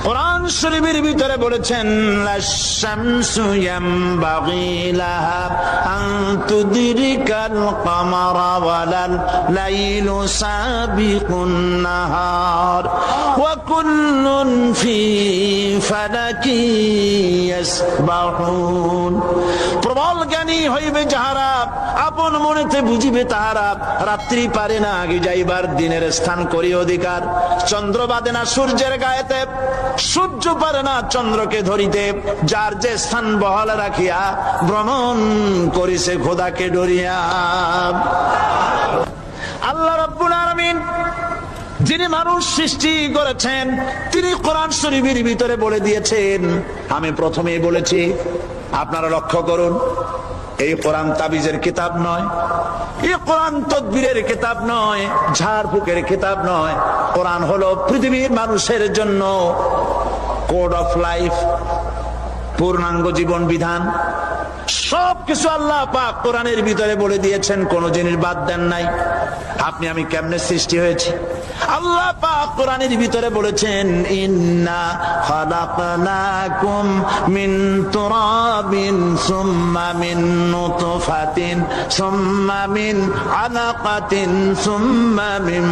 কোরআন শরীফের ভিতরে বলেছেন লাশ-শামসু ইয়ামবাগি লাহা আন তুদরিকাল কামারা ওয়ালাল লাইলু সাবিকুন নাহার ওয়া কুল্লুন ফি ফালাকি ইয়াসবাহুন। প্রবল জ্ঞানী হইবে যাহারা, আপন মনেতে বুঝিবে তাহারা, রাত্রি পারে না আগে যাইবার, দিনের স্থান করি অধিকার। চন্দ্র বাদে না সূর্যের গায়েতে, সূর্য পারে না চন্দ্রকে ধরিতে, যার যে স্থান বহাল রাখিয়া ভ্রমণ করিছে খোদাকে ডরিয়া। আল্লাহ রাব্বুল আলামিন যিনি মানুষ সৃষ্টি করেছেন, তিনি কোরআন শরীফের ভিতরে বলে দিয়েছেন। আমি প্রথমেই বলেছি, আপনারা লক্ষ্য করুন, এই কোরআন তাবিজের কিতাব নয়, এই কোরআন তদবিরের কিতাব নয়, ঝাড়ফুঁকের কিতাব নয়। কোরআন হলো পৃথিবীর মানুষের জন্য কোড অফ লাইফ, পূর্ণাঙ্গ জীবন বিধান। সবকিছু আল্লাহ পাক কোরআনের ভিতরে বলে দিয়েছেন, কোন জিনিস বাদ দেন নাই। আপনি আমি কেমনে সৃষ্টি হয়েছি, আল্লাহ পাক কোরআনের ভিতরে বলেছেন ইন্না খালাকনাকুম মিন তুরাবিন সুম্মা মিন নুতফাতিন সুম্মা মিন আলাকাতিন সুম্মা মিন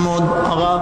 মুদগা।